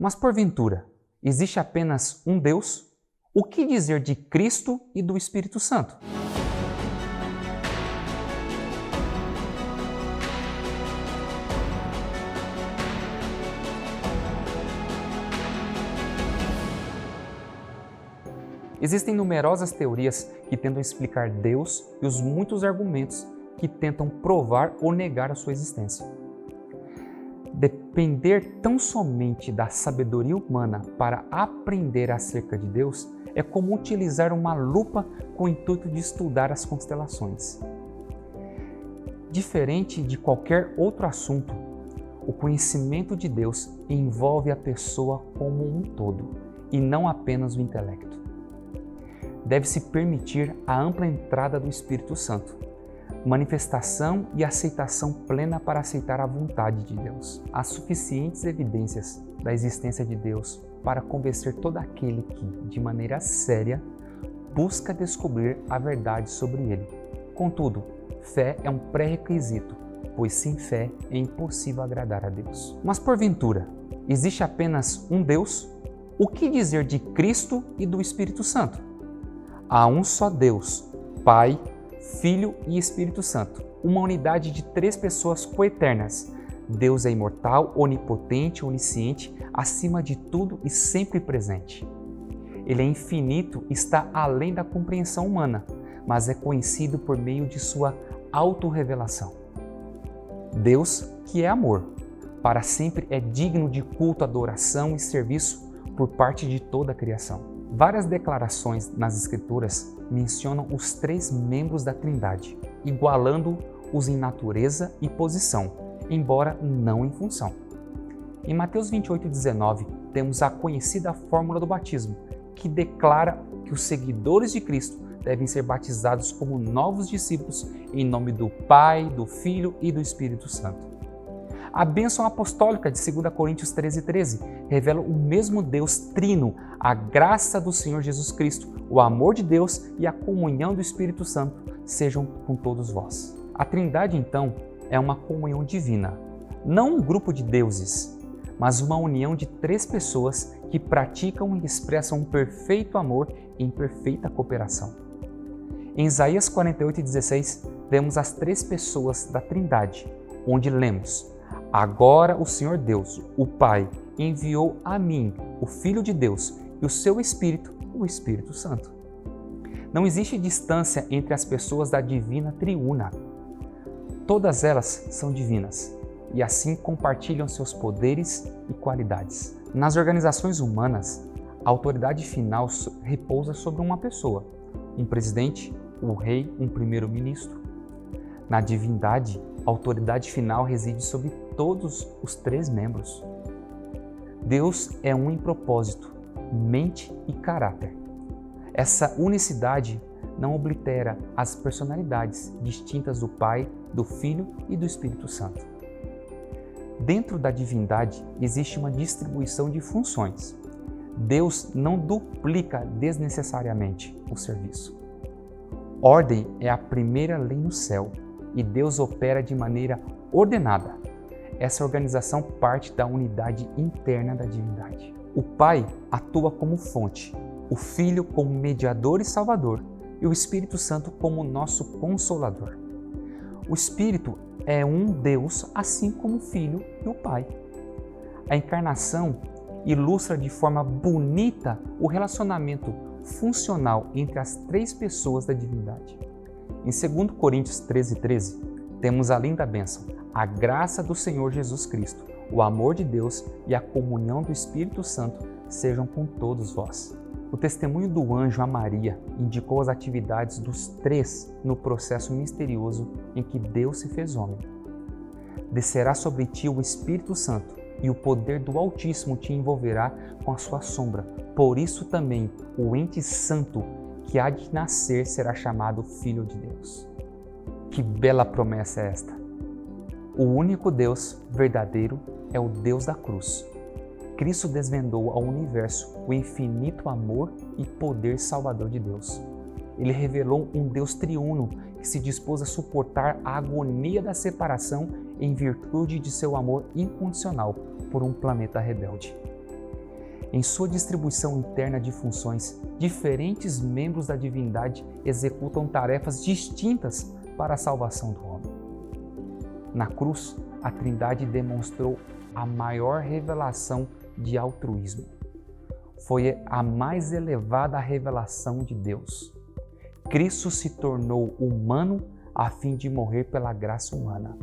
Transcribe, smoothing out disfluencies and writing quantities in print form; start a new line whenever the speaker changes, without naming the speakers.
Mas porventura, existe apenas um Deus? O que dizer de Cristo e do Espírito Santo? Existem numerosas teorias que tentam explicar Deus e os muitos argumentos que tentam provar ou negar a sua existência. Depender tão somente da sabedoria humana para aprender acerca de Deus é como utilizar uma lupa com o intuito de estudar as constelações. Diferente de qualquer outro assunto, o conhecimento de Deus envolve a pessoa como um todo e não apenas o intelecto. Deve-se permitir a ampla entrada do Espírito Santo, manifestação e aceitação plena para aceitar a vontade de Deus. Há suficientes evidências da existência de Deus para convencer todo aquele que, de maneira séria, busca descobrir a verdade sobre ele. Contudo, fé é um pré-requisito, pois sem fé é impossível agradar a Deus. Mas porventura, existe apenas um Deus? O que dizer de Cristo e do Espírito Santo? Há um só Deus, Pai, Filho e Espírito Santo, uma unidade de três pessoas coeternas. Deus é imortal, onipotente, onisciente, acima de tudo e sempre presente. Ele é infinito e está além da compreensão humana, mas é conhecido por meio de sua autorrevelação. Deus, que é amor, para sempre é digno de culto, adoração e serviço por parte de toda a criação. Várias declarações nas Escrituras mencionam os três membros da Trindade, igualando-os em natureza e posição, embora não em função. Em Mateus 28,19, temos a conhecida fórmula do batismo, que declara que os seguidores de Cristo devem ser batizados como novos discípulos em nome do Pai, do Filho e do Espírito Santo. A bênção apostólica de 2 Coríntios 13,13 revela o mesmo Deus trino, a graça do Senhor Jesus Cristo, o amor de Deus e a comunhão do Espírito Santo sejam com todos vós. A Trindade, então, é uma comunhão divina, não um grupo de deuses, mas uma união de três pessoas que praticam e expressam um perfeito amor em perfeita cooperação. Em Isaías 48,16, vemos as três pessoas da Trindade, onde lemos: Agora o Senhor Deus, o Pai, enviou a mim, o Filho de Deus, e o seu Espírito, o Espírito Santo. Não existe distância entre as pessoas da divina triuna. Todas elas são divinas e assim compartilham seus poderes e qualidades. Nas organizações humanas, a autoridade final repousa sobre uma pessoa, um presidente, o rei, um primeiro-ministro. Na divindade, a autoridade final reside sobre todos os três membros. Deus é um em propósito, mente e caráter. Essa unicidade não oblitera as personalidades distintas do Pai, do Filho e do Espírito Santo. Dentro da divindade existe uma distribuição de funções. Deus não duplica desnecessariamente o serviço. Ordem é a primeira lei no céu e Deus opera de maneira ordenada. Essa organização parte da unidade interna da divindade. O Pai atua como fonte, o Filho como mediador e salvador e o Espírito Santo como nosso consolador. O Espírito é um Deus, assim como o Filho e o Pai. A encarnação ilustra de forma bonita o relacionamento funcional entre as três pessoas da divindade. Em 2 Coríntios 13,13, temos a linda bênção: a graça do Senhor Jesus Cristo, o amor de Deus e a comunhão do Espírito Santo sejam com todos vós. O testemunho do anjo a Maria indicou as atividades dos três no processo misterioso em que Deus se fez homem. Descerá sobre ti o Espírito Santo e o poder do Altíssimo te envolverá com a sua sombra. Por isso também o ente santo que há de nascer será chamado Filho de Deus. Que bela promessa é esta! O único Deus verdadeiro é o Deus da cruz. Cristo desvendou ao universo o infinito amor e poder salvador de Deus. Ele revelou um Deus triuno que se dispôs a suportar a agonia da separação em virtude de seu amor incondicional por um planeta rebelde. Em sua distribuição interna de funções, diferentes membros da divindade executam tarefas distintas para a salvação do homem. Na cruz, a Trindade demonstrou a maior revelação de altruísmo. Foi a mais elevada revelação de Deus. Cristo se tornou humano a fim de morrer pela graça humana.